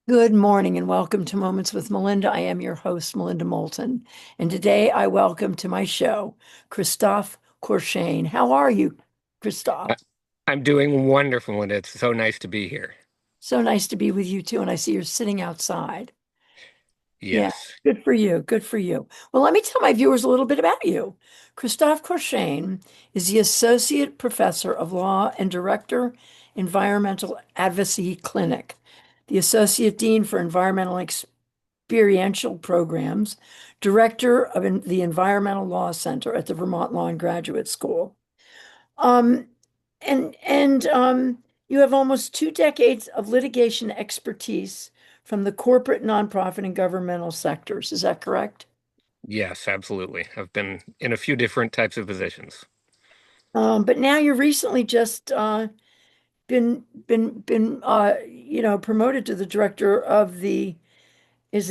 Good morning and welcome to Moments with Melinda. I am your host, Melinda Moulton. And today I welcome to my show, Christophe Courchesne. How are you, Christophe? I- I'm doing wonderful, and it's so nice to be here. So nice to be with you too. And I see you're sitting outside. Yeah, Yes. good for you. Good for you. Well, let me tell my viewers a little bit about you. Christophe Courchesne is the Associate Professor of Law and Director, Environmental Advocacy Clinic, the Associate Dean for Environmental Experiential Programs, Director of the Environmental Law Center at the Vermont Law and Graduate School. Um, and you have almost 2 decades of litigation expertise from the corporate, nonprofit, and governmental sectors. Is that correct? Yes, absolutely. I've been in a few different types of positions. But now you're recently just been promoted to the director of is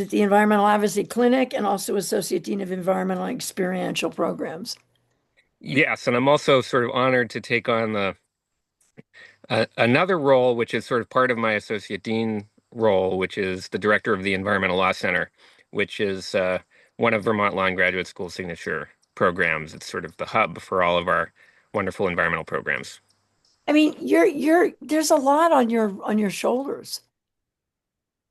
it the Environmental Advocacy Clinic and also Associate Dean of Environmental and Experiential Programs? Yes, and I'm also sort of honored to take on the another role, which is sort of part of my associate dean role, which is the director of the Environmental Law Center, which is one of Vermont Law and Graduate School signature programs. It's sort of the hub for all of our wonderful environmental programs. I mean, there's a lot on your shoulders.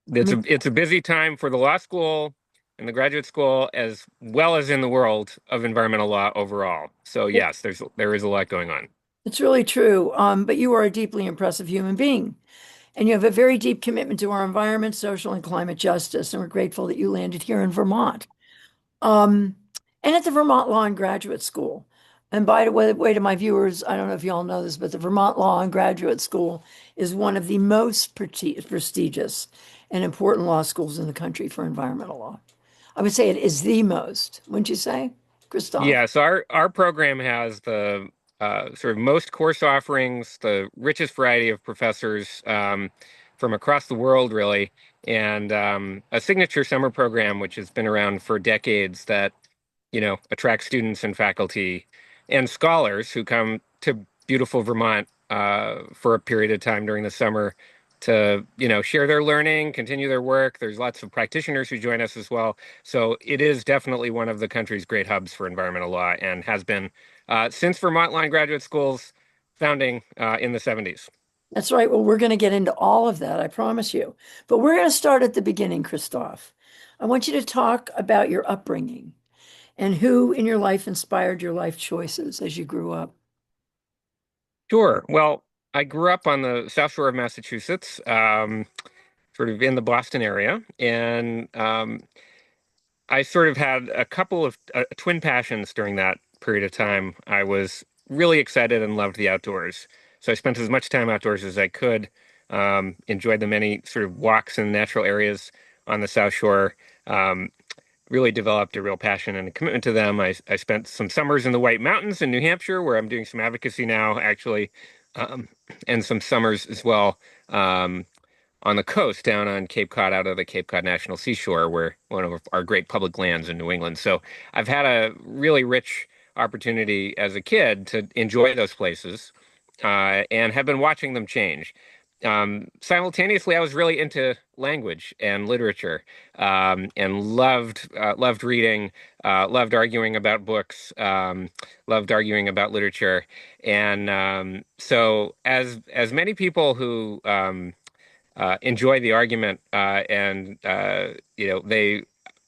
I mean, It's a busy time for the law school and the graduate school as well as in the world of environmental law overall. So yes, there is a lot going on. it's really true. But you are a deeply impressive human being, and you have a very deep commitment to our environment, social, and climate justice. And we're grateful that you landed here in Vermont, um, and at the Vermont Law and Graduate School. And by the way, to my viewers, I don't know if you all know this, but the Vermont Law and Graduate School is one of the most prestigious and important law schools in the country for environmental law. I would say it is the most, wouldn't you say, Christophe? Yes, our program has the sort of most course offerings, the richest variety of professors from across the world, really, and a signature summer program which has been around for decades that, attracts students and faculty and scholars who come to beautiful Vermont for a period of time during the summer to, share their learning, continue their work. There's lots of practitioners who join us as well. So it is definitely one of the country's great hubs for environmental law and has been since Vermont Line Graduate School's founding in the 70s. That's right. Well, we're going to get into all of that, I promise you. But we're going to start at the beginning, Christophe. I want you to talk about your upbringing and who in your life inspired your life choices as you grew up. Sure. Well, I grew up on the South Shore of Massachusetts, sort of in the Boston area, and I sort of had a couple of twin passions during that period of time. I was really excited and loved the outdoors. So I spent as much time outdoors as I could, enjoyed the many sort of walks in natural areas on the South Shore, um, really developed a real passion and a commitment to them. I spent some summers in the White Mountains in New Hampshire, where I'm doing some advocacy now, actually, um, and some summers as well. On the coast down on Cape Cod, out of the Cape Cod National Seashore, where one of our great public lands in New England. So I've had a really rich opportunity as a kid to enjoy those places, and have been watching them change. Simultaneously, I was really into language and literature, and loved reading, loved arguing about books, loved arguing about literature, and so as many people who enjoy the argument, and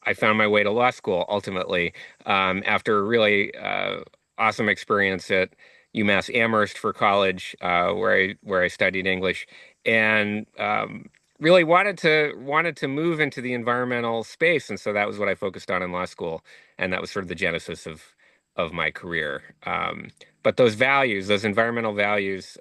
I found my way to law school ultimately, after a really awesome experience at UMass Amherst for college, where I studied English, and really wanted to move into the environmental space, and so that was what I focused on in law school, and that was sort of the genesis of my career. But those values, those environmental values,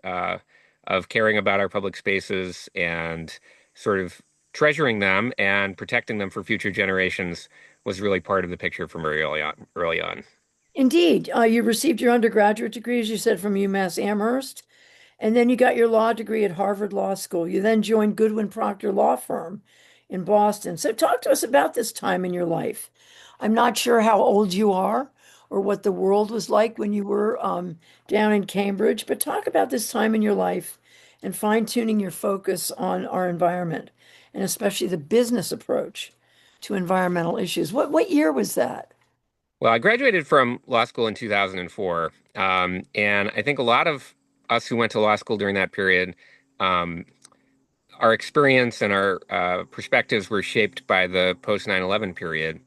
of caring about our public spaces and sort of treasuring them and protecting them for future generations was really part of the picture from very early on. Early on. Indeed, you received your undergraduate degree, as you said, from UMass Amherst, and then you got your law degree at Harvard Law School. You then joined Goodwin Procter Law Firm in Boston. So talk to us about this time in your life. I'm not sure how old you are or what the world was like when you were down in Cambridge, but talk about this time in your life and fine-tuning your focus on our environment, and especially the business approach to environmental issues. What year was that? Well, I graduated from law school in 2004. And I think a lot of us who went to law school during that period, um, our experience and our perspectives were shaped by the post 9/11 period,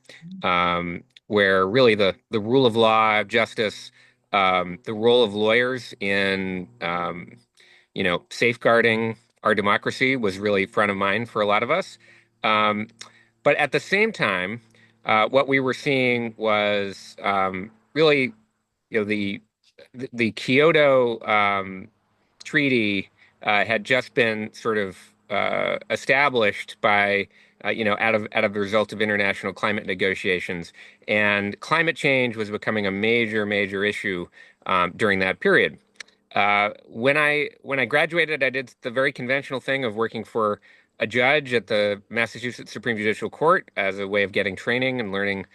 where really the rule of law, justice, the role of lawyers in safeguarding our democracy was really front of mind for a lot of us. Um, but at the same time, what we were seeing was really, the Kyoto treaty had just been sort of established by out of the result of international climate negotiations, and climate change was becoming a major issue during that period. When I graduated, I did the very conventional thing of working for a judge at the Massachusetts Supreme Judicial Court as a way of getting training and learning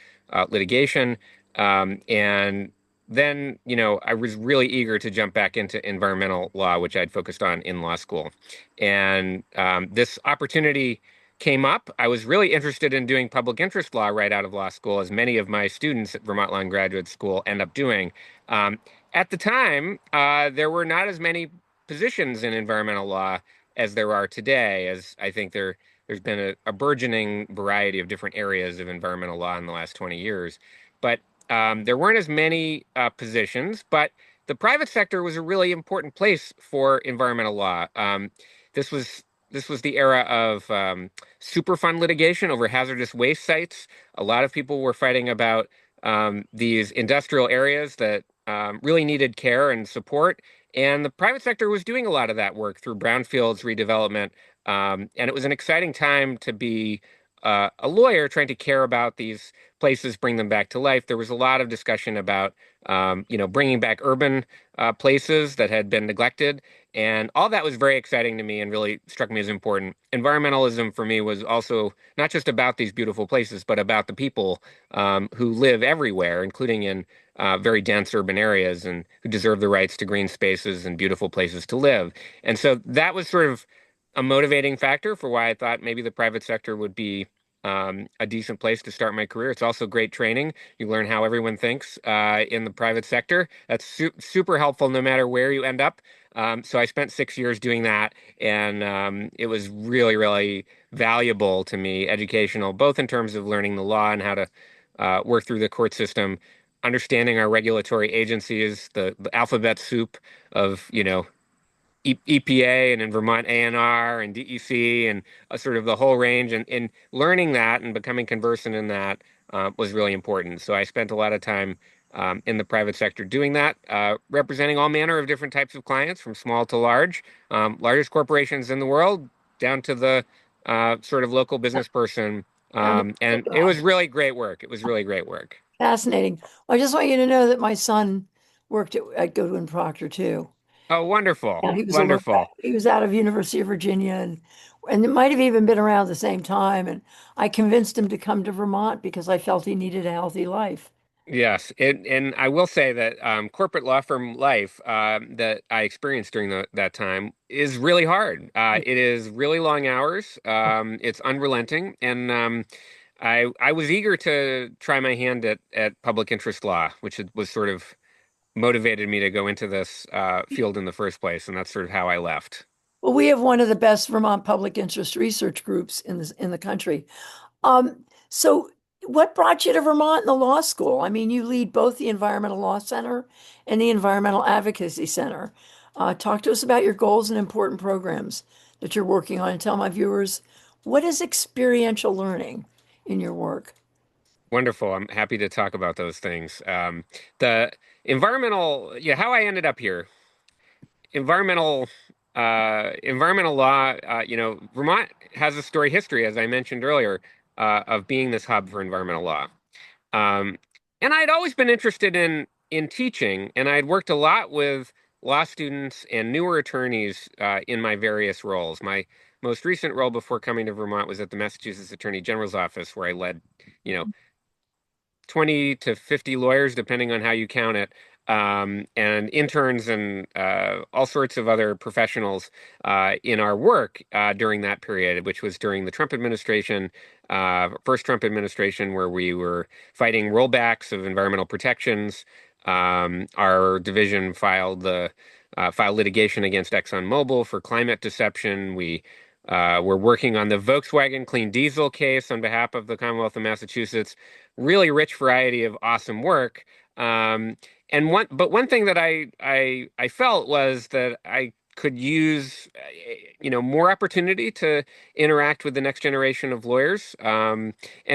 litigation. And then, I was really eager to jump back into environmental law, which I'd focused on in law school. And this opportunity came up. I was really interested in doing public interest law right out of law school, as many of my students at Vermont Law and Graduate School end up doing. Um, at the time, there were not as many positions in environmental law as there are today, as I think there's been a burgeoning variety of different areas of environmental law in the last 20 years. But there weren't as many positions, but the private sector was a really important place for environmental law. This was the era of Superfund litigation over hazardous waste sites. A lot of people were fighting about these industrial areas that really needed care and support. And the private sector was doing a lot of that work through brownfields redevelopment. And it was an exciting time to be a lawyer trying to care about these places, bring them back to life. There was a lot of discussion about, bringing back urban places that had been neglected. And all that was very exciting to me and really struck me as important. Environmentalism for me was also not just about these beautiful places, but about the people who live everywhere, including in very dense urban areas, and who deserve the rights to green spaces and beautiful places to live. And so that was sort of a motivating factor for why I thought maybe the private sector would be a decent place to start my career. It's also great training. You learn how everyone thinks in the private sector. That's super helpful no matter where you end up. So I spent 6 years doing that, and it was really, really valuable to me, educational, both in terms of learning the law and how to work through the court system, understanding our regulatory agencies, the alphabet soup of, EPA, and in Vermont ANR and DEC, and sort of the whole range, and learning that and becoming conversant in that was really important. So I spent a lot of time in the private sector doing that, representing all manner of different types of clients, from small to large, largest corporations in the world down to the sort of local business person. Down to the And it was job. really great work. It was really great work. Fascinating. Well, I just want you to know that my son worked at Goodwin Procter too. Oh, wonderful. And he was a look Wonderful. he was out of University of Virginia, and it might have even been around the same time. And I convinced him to come to Vermont because I felt he needed a healthy life. Yes, and I will say that corporate law firm life that I experienced during that time is really hard. It is really long hours. It's unrelenting, and I was eager to try my hand at public interest law, which was sort of motivated me to go into this field in the first place, and that's sort of how I left. Well, we have one of the best Vermont public interest research groups in the country. So what brought you to Vermont in the law school? I mean, you lead both the Environmental Law Center and the Environmental Advocacy Center. Talk to us about your goals and important programs that you're working on, and tell my viewers, what is experiential learning in your work? Wonderful. I'm happy to talk about those things. The environmental, yeah, how I ended up here. Environmental environmental law, Vermont has a storied history, as I mentioned earlier, of being this hub for environmental law. Um, and I'd always been interested in teaching, and I'd worked a lot with law students and newer attorneys in my various roles. My most recent role before coming to Vermont was at the Massachusetts Attorney General's office, where I led, you know, 20 to 50 lawyers, depending on how you count it, and interns and all sorts of other professionals in our work during that period, which was during the Trump administration, first Trump administration, where we were fighting rollbacks of environmental protections. Our division filed litigation against ExxonMobil for climate deception. We were working on the Volkswagen clean diesel case on behalf of the Commonwealth of Massachusetts. Really rich variety of awesome work. And one thing that I felt was that I could use, more opportunity to interact with the next generation of lawyers, and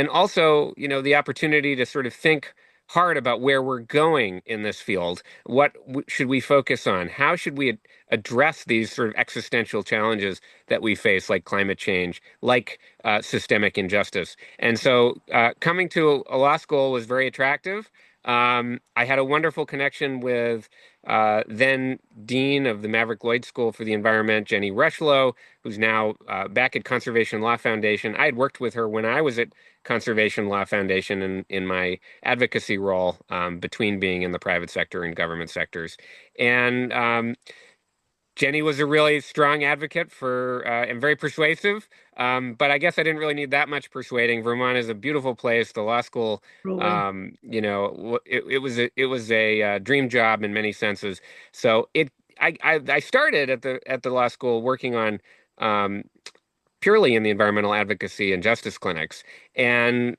also, the opportunity to sort of think hard about where we're going in this field. What should we focus on? How should we address these sort of existential challenges that we face, like climate change, like systemic injustice? And so, coming to a law school was very attractive. I had a wonderful connection with then Dean of the Maverick Lloyd School for the Environment, Jenny Rushlow, who's now back at Conservation Law Foundation. I had worked with her when I was at Conservation Law Foundation in my advocacy role, between being in the private sector and government sectors. And Jenny was a really strong advocate for and very persuasive. But I guess I didn't really need that much persuading. Vermont is a beautiful place. The law school, Really. it was a dream job in many senses. So I started at the law school working on um, purely in the environmental advocacy and justice clinics, and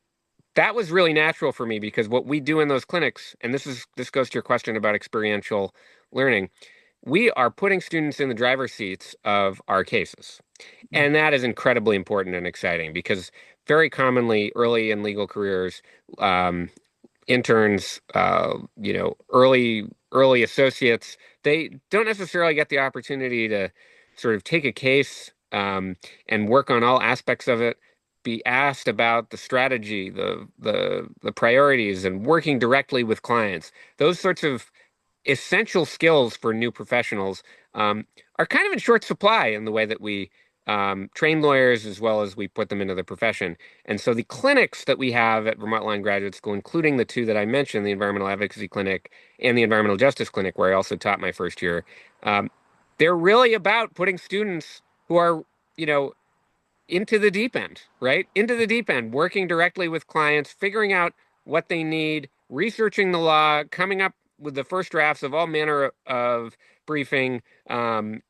that was really natural for me because what we do in those clinics, and this goes to your question about experiential learning, we are putting students in the driver's seats of our cases. And that is incredibly important and exciting because very commonly early in legal careers, um, interns, early associates, they don't necessarily get the opportunity to sort of take a case, and work on all aspects of it, be asked about the strategy, the priorities, and working directly with clients. Those sorts of essential skills for new professionals are kind of in short supply in the way that we train lawyers as well as we put them into the profession. And so the clinics that we have at Vermont Law and Graduate School, including the two that I mentioned, the Environmental Advocacy Clinic and the Environmental Justice Clinic, where I also taught my first year, um, they're really about putting students who are, you know, into the deep end, right? Into the deep end, working directly with clients, figuring out what they need, researching the law, coming up with the first drafts of all manner of briefing, and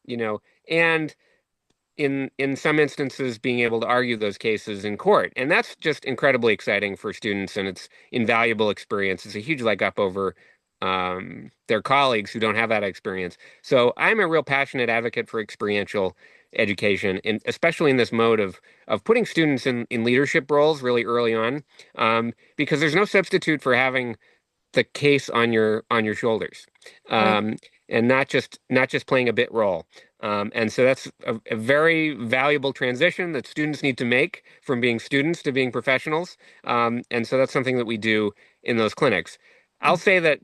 in some instances being able to argue those cases in court. And that's just incredibly exciting for students, and it's invaluable experience. It's a huge leg up over their colleagues who don't have that experience. So I'm a real passionate advocate for experiential education, and especially in this mode of putting students in leadership roles really early on, because there's no substitute for having the case on your shoulders, Right. um, and not just playing a bit role. And so that's a very valuable transition that students need to make from being students to being professionals. And so that's something that we do in those clinics. I'll say that,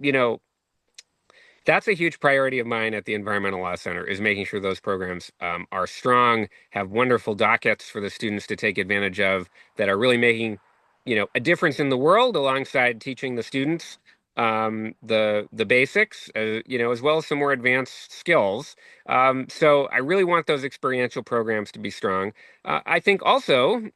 that's a huge priority of mine at the Environmental Law Center is making sure those programs are strong, have wonderful dockets for the students to take advantage of that are really making, a difference in the world alongside teaching the students the basics, as well as some more advanced skills. So I really want those experiential programs to be strong. I think also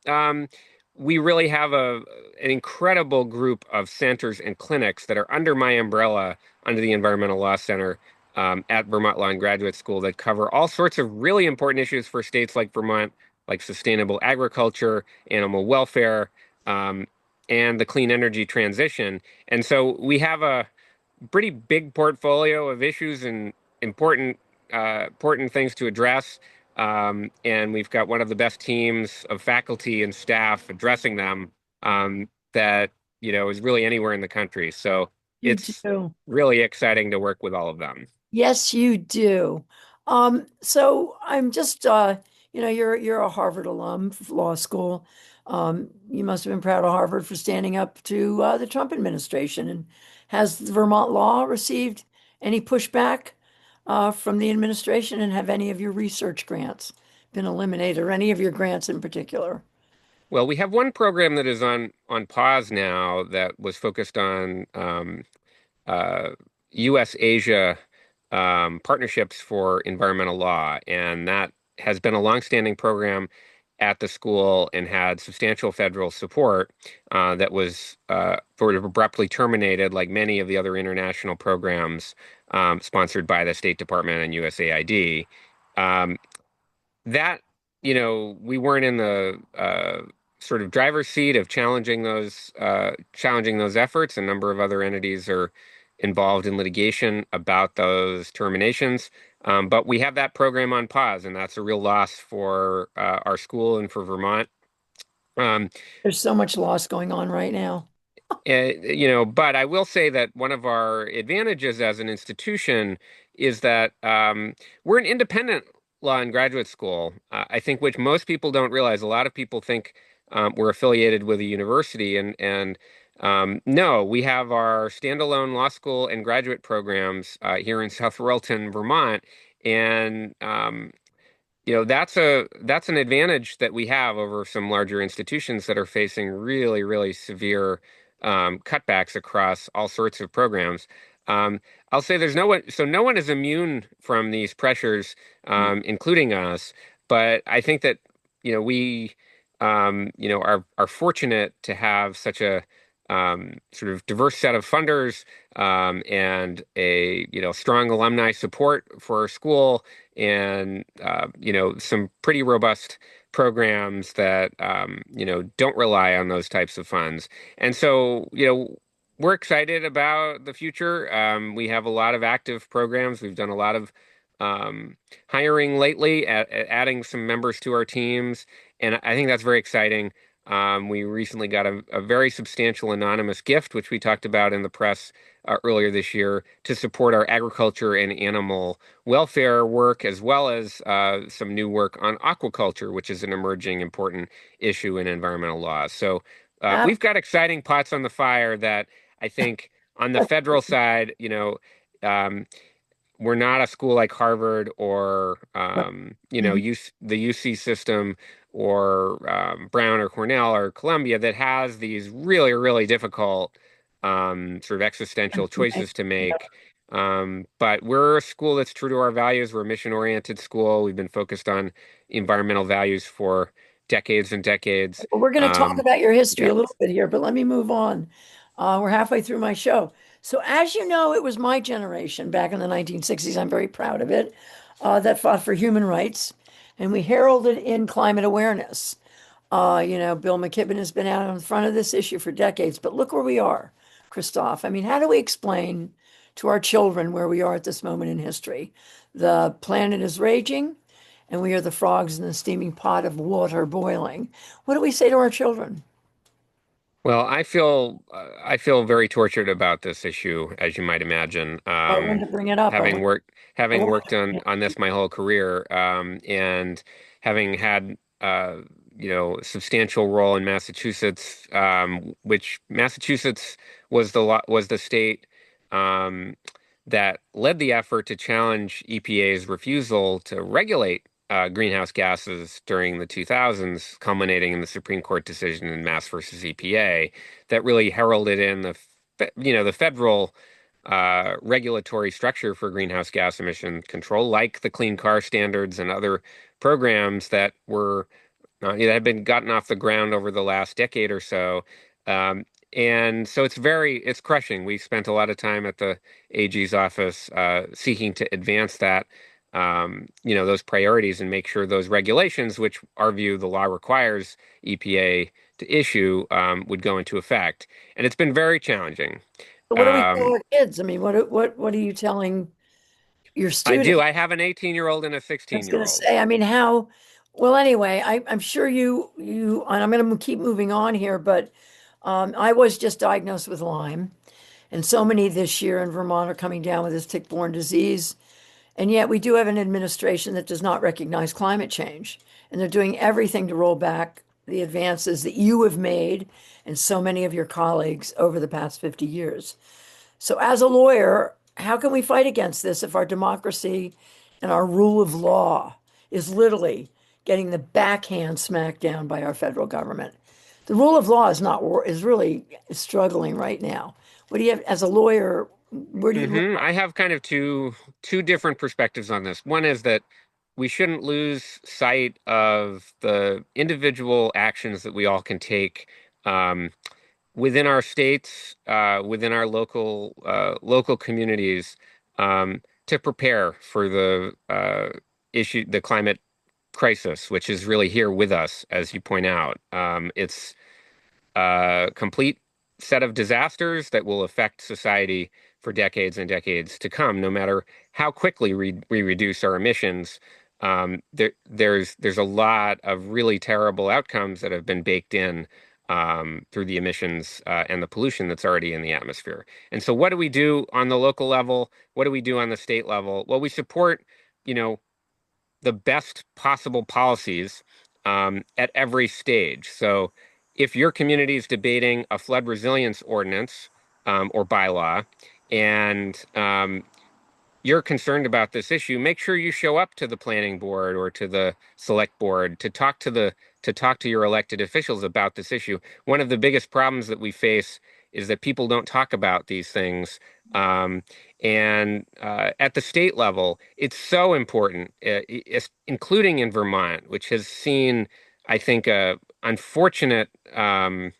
we really have an incredible group of centers and clinics that are under my umbrella under the Environmental Law Center at Vermont Law and Graduate School that cover all sorts of really important issues for states like Vermont, like sustainable agriculture, animal welfare, um, and the clean energy transition. And so we have a pretty big portfolio of issues and important important things to address. And we've got one of the best teams of faculty and staff addressing them, that is really anywhere in the country. So You it's do. really exciting to work with all of them. Yes, you do. So I'm just, you're a Harvard alum, law school. You must have been proud of Harvard for standing up to the Trump administration. And has Vermont law received any pushback from the administration? And have any of your research grants been eliminated, or any of your grants in particular? Well, we have one program that is on pause now that was focused on uh, U.S.-Asia partnerships for environmental law, and that has been a longstanding program at the school and had substantial federal support that was sort of abruptly terminated, like many of the other international programs sponsored by the State Department and USAID. Um, that, we weren't in the sort of driver's seat of challenging those efforts. A number of other entities are involved in litigation about those terminations. But we have that program on pause, and that's a real loss for our school and for Vermont. Um, There's so much loss going on right now. but I will say that one of our advantages as an institution is that we're an independent law and graduate school. I think which most people don't realize. A lot of people think we're affiliated with a university, and no, we have our standalone law school and graduate programs here in South Royalton, Vermont, and that's an advantage that we have over some larger institutions that are facing really, really severe cutbacks across all sorts of programs. Um, I'll say no one is immune from these pressures, including us. But I think that we are fortunate to have such a sort of diverse set of funders and a strong alumni support for our school and some pretty robust programs that don't rely on those types of funds. And so we're excited about the future. We have a lot of active programs. We've done a lot of hiring lately, at adding some members to our teams, and I think that's very exciting. We recently got a very substantial anonymous gift, which we talked about in the press earlier this year, to support our agriculture and animal welfare work, as well as some new work on aquaculture, which is an emerging important issue in environmental law. So Ab- we've got exciting pots on the fire that I think on the federal side, um, we're not a school like Harvard or Mhm. the UC system or Brown or Cornell or Columbia that has these really, really difficult sort of existential choices to make. But we're a school that's true to our values. We're a mission-oriented school. We've been focused on environmental values for decades and decades. Well, we're going to talk about your history Yeah. a little bit here, but let me move on. We're halfway through my show. So, as you know, it was my generation back in the 1960s. I'm very proud of it, that fought for human rights, and we heralded in climate awareness. Bill McKibben has been out in front of this issue for decades, but look where we are, Christophe. I mean, how do we explain to our children where we are at this moment in history? The planet is raging, and we are the frogs in the steaming pot of water boiling. What do we say to our children? Well, I feel very tortured about this issue, as you might imagine. Well, I wanted to bring it up. I Having want worked on this my whole career, and having had substantial role in Massachusetts, which Massachusetts was the state um, that led the effort to challenge EPA's refusal to regulate greenhouse gases during the 2000s, culminating in the Supreme Court decision in Mass versus EPA that really heralded in the federal regulatory structure for greenhouse gas emission control, like the Clean Car Standards and other programs that had been gotten off the ground over the last decade or so. Um, and so it's crushing. We spent a lot of time at the AG's office seeking to advance those priorities and make sure those regulations, which our view, the law requires EPA to issue, would go into effect. And it's been very challenging. So what do we tell Um, our kids? I mean, what are you telling your I students? do. I have an 18-year-old and a I was going to 16-year-old. say, I mean, how, well, anyway, I'm sure and I'm going to keep moving on here, but I was just diagnosed with Lyme, and so many this year in Vermont are coming down with this tick-borne disease. And yet we do have an administration that does not recognize climate change. And they're doing everything to roll back the advances that you have made and so many of your colleagues over the past 50 years. So, as a lawyer, how can we fight against this if our democracy and our rule of law is literally getting the backhand smacked down by our federal government? The rule of law is not is really struggling right now. What do you have as a lawyer? Where do you, I have kind of two different perspectives on this. One is that we shouldn't lose sight of the individual actions that we all can take um, within our states, within our local communities, to prepare for the climate crisis, which is really here with us, as you point out. It's a complete set of disasters that will affect society for decades and decades to come, no matter how quickly we reduce our emissions. There's a lot of really terrible outcomes that have been baked in through the emissions and the pollution that's already in the atmosphere. And so, what do we do on the local level? What do we do on the state level? Well, we support, you know, the best possible policies at every stage. So if your community is debating a flood resilience ordinance or bylaw, and you're concerned about this issue, make sure you show up to the planning board or to the select board to talk to your elected officials about this issue. One of the biggest problems that we face is that people don't talk about these things. And at the state level, it's so important, including in Vermont, which has seen, I think, a unfortunate uh,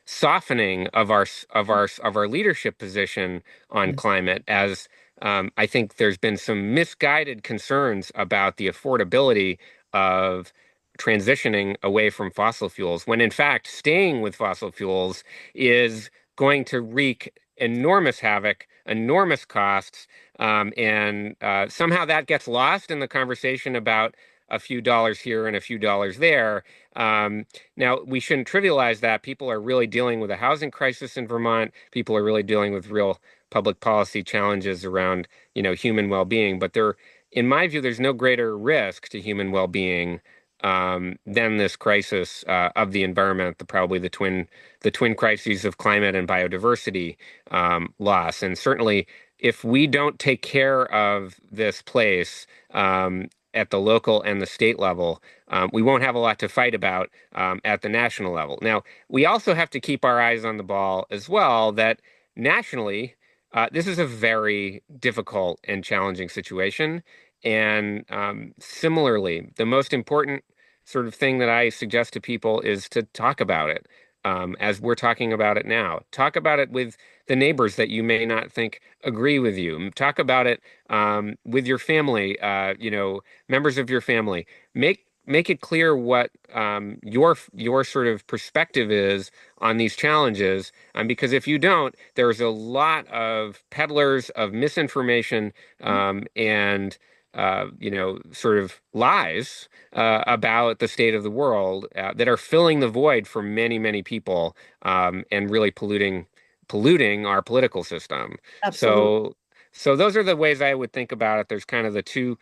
softening of our leadership position on climate, as I think there's been some misguided concerns about the affordability of transitioning away from fossil fuels, when in fact staying with fossil fuels is going to wreak enormous havoc, enormous costs, and somehow that gets lost in the conversation about a few dollars here and a few dollars there. Now, we shouldn't trivialize that. People are really dealing with a housing crisis in Vermont. People are really dealing with real public policy challenges around, human well-being. But in my view, there's no greater risk to human well-being than this crisis of the environment, probably the twin crises of climate and biodiversity loss. And certainly, if we don't take care of this place at the local and the state level, we won't have a lot to fight about at the national level. Now, we also have to keep our eyes on the ball as well, that nationally, this is a very difficult and challenging situation. And similarly, the most important sort of thing that I suggest to people is to talk about it as we're talking about it now. Talk about it with the neighbors that you may not think agree with you. Talk about it with your family, members of your family. Make it clear what your sort of perspective is on these challenges, because if you don't, there's a lot of peddlers of misinformation and sort of lies about the state of the world that are filling the void for many, many people and really polluting our political system. absolutely. So so those are the ways I would think about it. There's kind of the two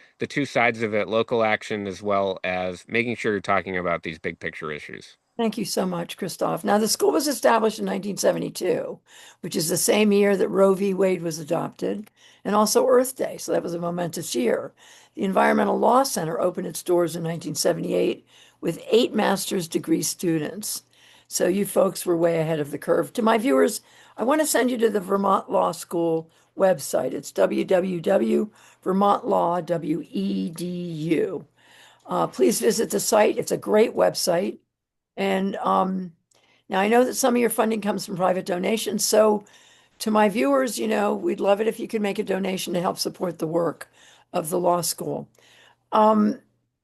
sides of it, local action as well as making sure you're talking about these big picture issues. Thank you so much, Christophe. Now, the school was established in 1972, which is the same year that Roe v. Wade was adopted, and also Earth Day. So that was a momentous year. The Environmental Law Center opened its doors in 1978 with 8 master's degree students. So you folks were way ahead of the curve. To my viewers, I want to send you to the Vermont Law School website. It's www.vermontlaw.edu. Please visit the site. It's a great website. And now I know that some of your funding comes from private donations. So to my viewers, we'd love it if you could make a donation to help support the work of the law school.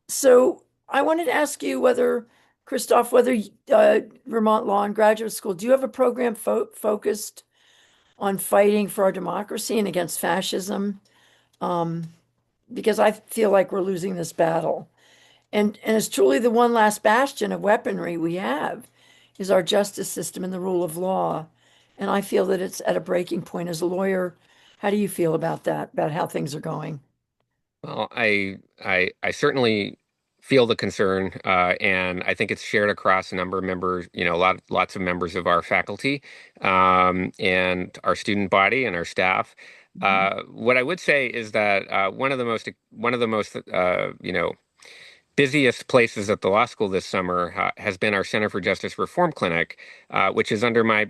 So I wanted to ask you Christophe, whether Vermont Law and Graduate School, do you have a program focused on fighting for our democracy and against fascism? Because I feel like we're losing this battle. And it's truly the one last bastion of weaponry we have is our justice system and the rule of law. And I feel that it's at a breaking point as a lawyer. How do you feel about that, about how things are going? Well, I certainly feel the concern, and I think it's shared across a number of members, lots of members of our faculty, and our student body and our staff. What I would say is that one of the most busiest places at the law school this summer has been our Center for Justice Reform Clinic, which is under my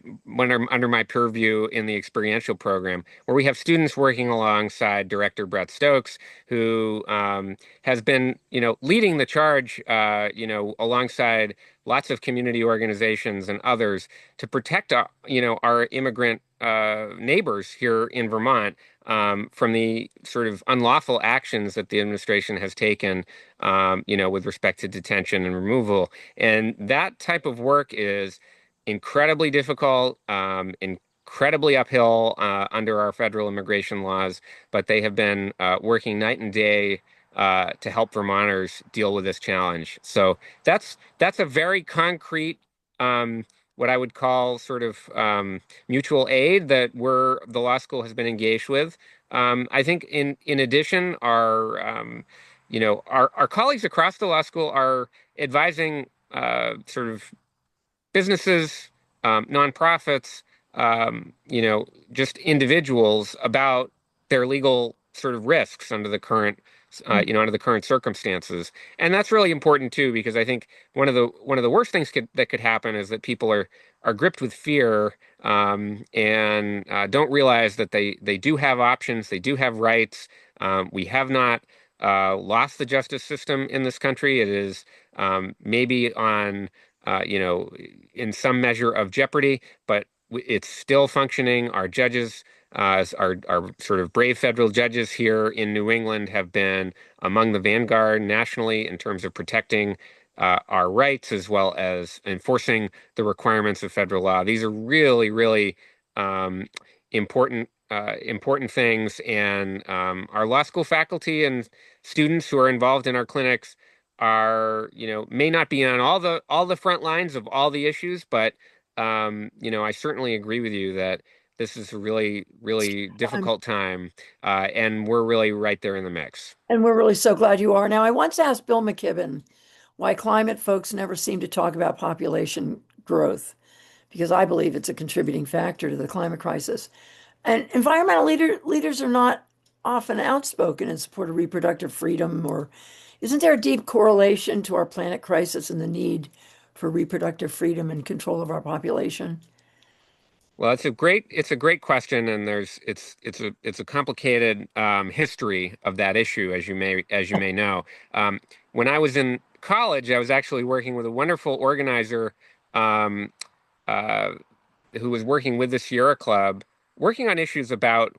purview in the Experiential program, where we have students working alongside Director Brett Stokes, who has been, leading the charge, alongside lots of community organizations and others to protect, our immigrant neighbors here in Vermont from the sort of unlawful actions that the administration has taken, with respect to detention and removal. And that type of work is incredibly difficult, incredibly uphill under our federal immigration laws, but they have been working night and day to help Vermonters deal with this challenge. So that's a very concrete, what I would call sort of mutual aid that the law school has been engaged with. I think in addition, our colleagues across the law school are advising sort of businesses, nonprofits, just individuals about their legal sort of risks under the current circumstances. And that's really important too, because I think one of the worst things that could happen is that people are gripped with fear, and don't realize that they do have options, they do have rights. We have not lost the justice system in this country. It is maybe on in some measure of jeopardy, but it's still functioning. Our judges, our sort of brave federal judges here in New England, have been among the vanguard nationally in terms of protecting our rights as well as enforcing the requirements of federal law. These are really, really important things, and our law school faculty and students who are involved in our clinics may not be on all the front lines of all the issues, but I certainly agree with you that this is a really, really Um, difficult time, and we're really right there in the mix. and we're really so glad you are. Now, I once asked Bill McKibben why climate folks never seem to talk about population growth, because I believe it's a contributing factor to the climate crisis. And environmental leaders are not often outspoken in support of reproductive freedom, or isn't there a deep correlation to our planet crisis and the need for reproductive freedom and control of our population? Well, it's a great question, and it's a complicated history of that issue, as you may know. When I was in college, I was actually working with a wonderful organizer, um, uh, who was working with the Sierra Club, working on issues about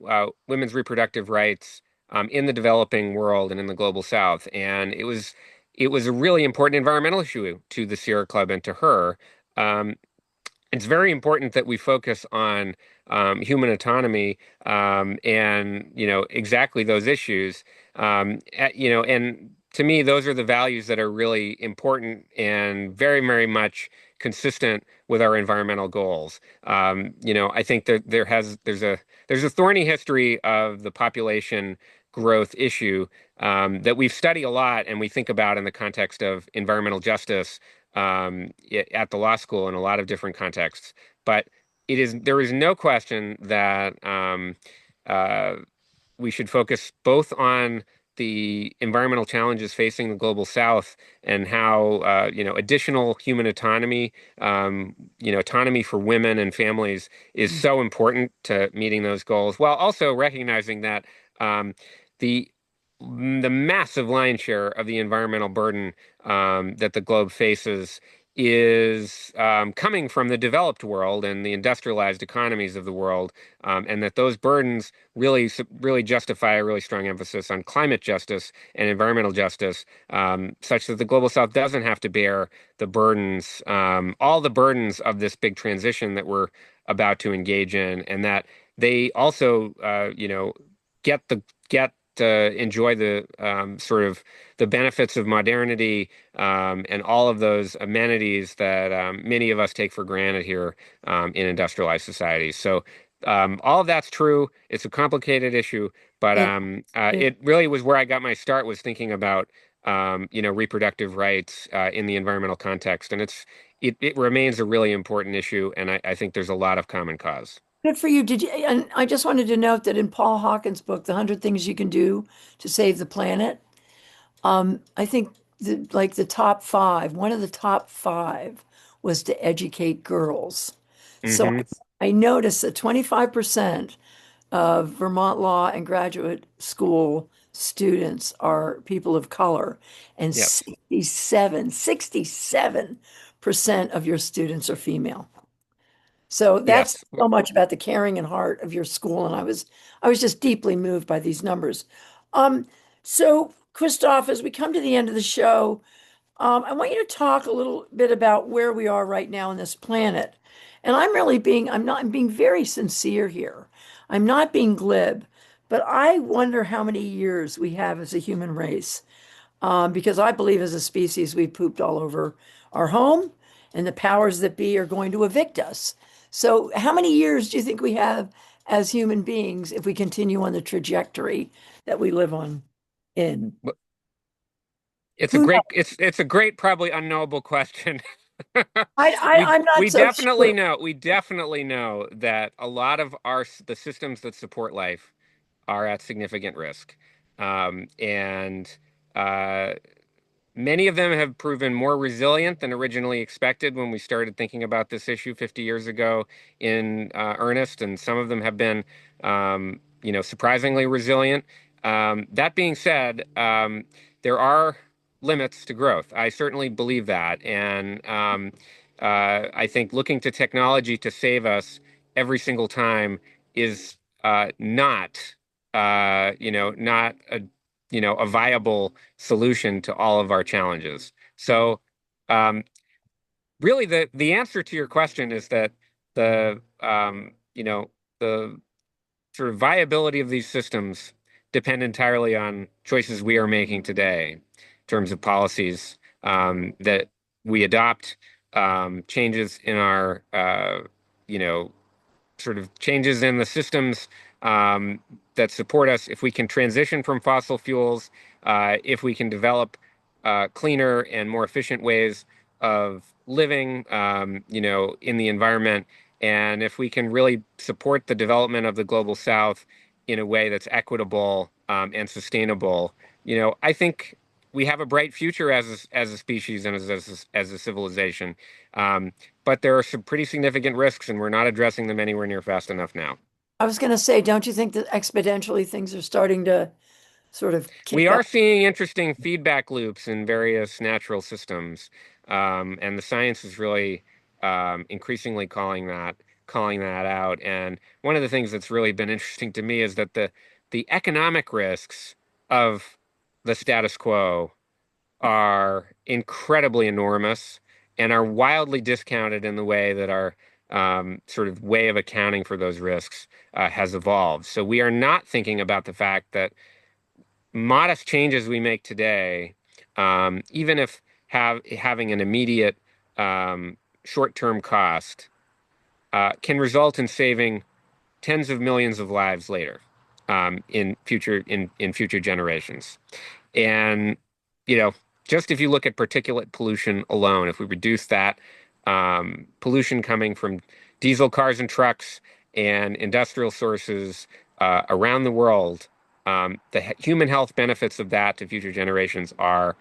women's reproductive rights in the developing world and in the global South. And it was a really important environmental issue to the Sierra Club and to her. Um, it's very important that we focus on human autonomy, and exactly those issues. And to me, those are the values that are really important and very, very much consistent with our environmental goals. I think that there's a thorny history of the population growth issue that we've studied a lot and we think about in the context of environmental justice at the law school in a lot of different contexts. But there is no question that uh, we should focus both on the environmental challenges facing the global South and how additional human autonomy, autonomy for women and families is so important to meeting those goals, while also recognizing that the the massive lion's share of the environmental burden that the globe faces is coming from the developed world and the industrialized economies of the world, and that those burdens really justify a really strong emphasis on climate justice and environmental justice, such that the global South doesn't have to bear all the burdens of this big transition that we're about to engage in, and that they also, get to enjoy the sort of the benefits of modernity, and all of those amenities that many of us take for granted here in industrialized societies. So all of that's true. It's a complicated issue, but It, it, it really was where I got my start, was thinking about reproductive rights in the environmental context, and it remains a really important issue, and I think there's a lot of common cause. Good for you. Did you? And I just wanted to note that in Paul Hawken's book, The 100 Things You Can Do to Save the Planet, I think like the top five, one of the top five was to educate girls. So Hmm. I noticed that 25% of Vermont law and graduate school students are people of color, and Yes. 67% of your students are female. So that's Yes. so much about the caring and heart of your school, and I was just deeply moved by these numbers. Um, so Christophe, as we come to the end of the show, I want you to talk a little bit about where we are right now on this planet. And I'm being very sincere here. I'm not being glib, but I wonder how many years we have as a human race. Because I believe as a species, we pooped all over our home and the powers that be are going to evict us. So, how many years do you think we have as human beings if we continue on the trajectory that we live on in? Who knows? It's a great, probably unknowable question. I I'm not We so definitely sure. know, that a lot of the systems that support life are at significant risk. And uh, Many of them have proven more resilient than originally expected when we started thinking about this issue 50 years ago in earnest, and some of them have been, surprisingly resilient. That being said, there are limits to growth. I certainly believe that, and I think looking to technology to save us every single time is not a viable solution to all of our challenges. So, um, really, the answer to your question is that the sort of viability of these systems depend entirely on choices we are making today in terms of policies that we adopt, changes in our you know sort of changes in the systems that support us. If we can transition from fossil fuels, if we can develop cleaner and more efficient ways of living, in the environment, and if we can really support the development of the global South in a way that's equitable and sustainable, I think we have a bright future as a species and as a civilization. Um, but there are some pretty significant risks, and we're not addressing them anywhere near fast enough now. I was going to say, don't you think that exponentially things are starting to sort of We kick are up? seeing interesting feedback loops in various natural systems, and the science is really increasingly calling that out. And one of the things that's really been interesting to me is that the economic risks of the status quo are incredibly enormous and are wildly discounted in the way that our sort of way of accounting for those risks has evolved. So we are not thinking about the fact that modest changes we make today, even if having an immediate short-term cost, can result in saving tens of millions of lives later in future generations. And, you know, just if you look at particulate pollution alone, if we reduce that pollution coming from diesel cars and trucks and industrial sources around the world, the human health benefits of that to future generations are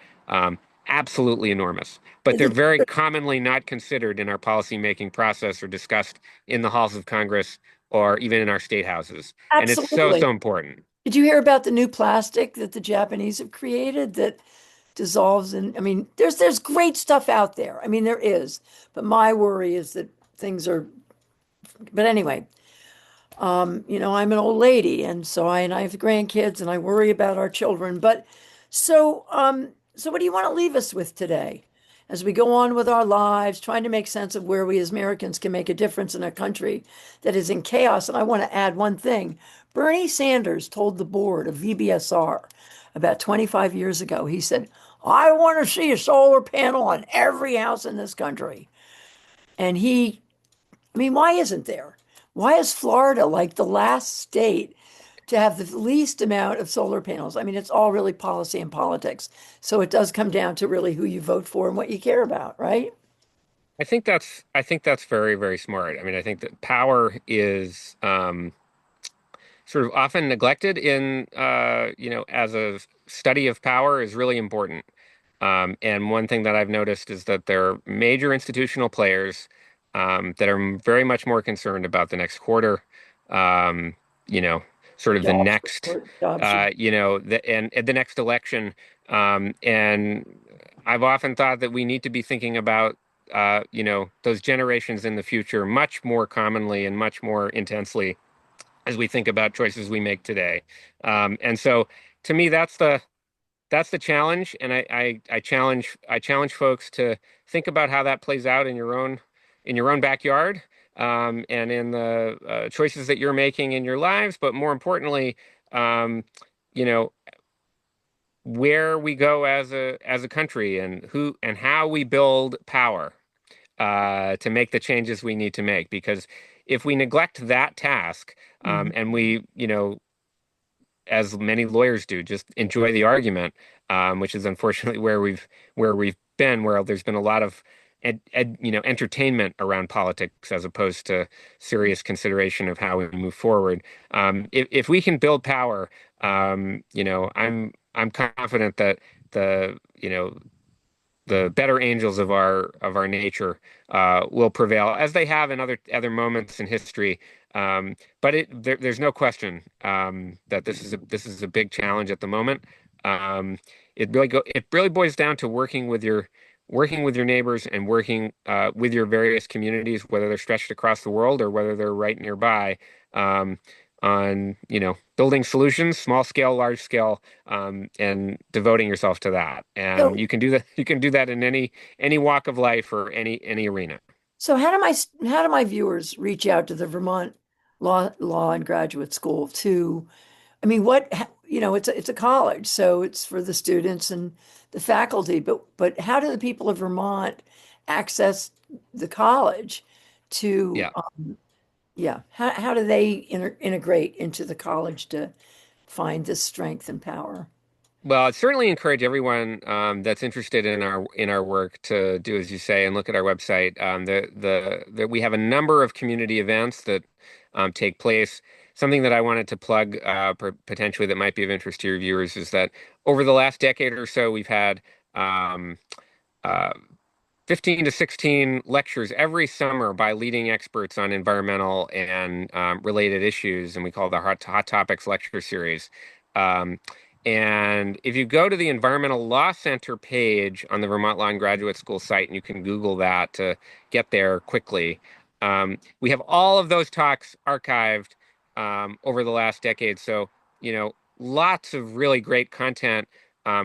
absolutely enormous. But they're The- very commonly not considered in our policymaking process or discussed in the halls of Congress or even in our state houses. And it's so, Absolutely. so important. Did you hear about the new plastic that the Japanese have created that dissolves in, I mean, there's great stuff out there. I mean, there is, but my worry is that things are, but anyway, I'm an old lady, and I have grandkids, and I worry about our children. But so what do you want to leave us with today, as we go on with our lives, trying to make sense of where we as Americans can make a difference in a country that is in chaos? And I want to add one thing: Bernie Sanders told the board of VBSR about 25 years ago. He said, "I want to see a solar panel on every house in this country," and I mean, why isn't there? Why is Florida like the last state to have the least amount of solar panels? I mean, it's all really policy and politics. So it does come down to really who you vote for and what you care about, right? I think that's very, very smart. I mean, I think that power is sort of often neglected as a study of power is really important. And one thing that I've noticed is that there are major institutional players that are very much more concerned about the next quarter, um, you know, sort of the Jobs next, report, jobs report. and the next election. And I've often thought that we need to be thinking about, those generations in the future much more commonly and much more intensely as we think about choices we make today. And so, to me, that's the challenge, and I challenge folks to think about how that plays out in your own backyard, and in the choices that you're making in your lives, but more importantly, um, you know, where we go as a country and who and how we build power to make the changes we need to make. Because if we neglect that task, Mhm. and we, as many lawyers do, just enjoy the argument, which is unfortunately where we've been, where there's been a lot of entertainment around politics as opposed to serious consideration of how we move forward. If we can build power, I'm confident that the you know the better angels of our nature will prevail, as they have in other moments in history. But there's no question that this is a big challenge at the moment. Um, it really boils down to working with your neighbors and working with your various communities, whether they're stretched across the world or whether they're right nearby. Um, on building solutions, small scale, large scale, and devoting yourself to that. And So, you can do that. You can do that in any walk of life or any arena. so how do my viewers reach out to the Vermont Law and Graduate School to, I mean, it's a college, so it's for the students and the faculty, but how do the people of Vermont access the college to, Yeah. yeah, how do they integrate into the college to find this strength and power? Well, I'd certainly encourage everyone that's interested in our work to do as you say and look at our website. We have a number of community events that take place. Something that I wanted to plug potentially that might be of interest to your viewers is that over the last decade or so, we've had um, uh, 15 to 16 lectures every summer by leading experts on environmental and related issues, and we call it the Hot Topics lecture series. Um, and if you go to the Environmental Law Center page on the Vermont Law and Graduate School site, and you can Google that to get there quickly, we have all of those talks archived over the last decade. So, lots of really great content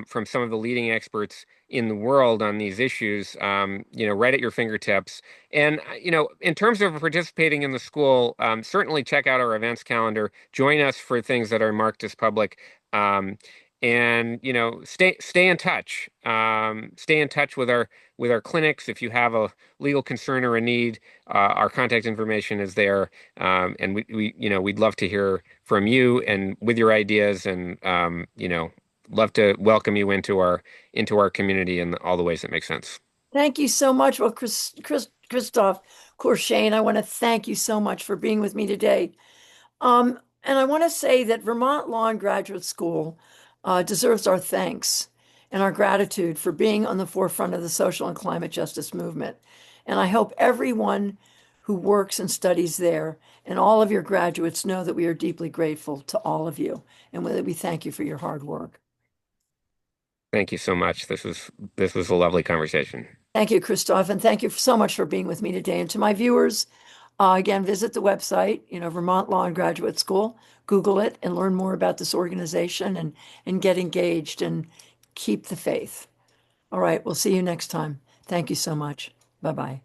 from some of the leading experts in the world on these issues, right at your fingertips. And, in terms of participating in the school, certainly check out our events calendar, join us for things that are marked as public. Um, and stay in touch. Stay in touch with our clinics. If you have a legal concern or a need, our contact information is there. And we'd love to hear from you and with your ideas, and love to welcome you into our community in all the ways that make sense. Thank you so much. Well, Christophe Courchesne, I want to thank you so much for being with me today. And I want to say that Vermont Law and Graduate School deserves our thanks and our gratitude for being on the forefront of the social and climate justice movement. And I hope everyone who works and studies there and all of your graduates know that we are deeply grateful to all of you and that we thank you for your hard work. Thank you so much. This was a lovely conversation. Thank you, Christophe, and thank you so much for being with me today. And to my viewers, again, visit the website, Vermont Law and Graduate School, Google it, and learn more about this organization and get engaged and keep the faith. All right, we'll see you next time. Thank you so much. Bye-bye.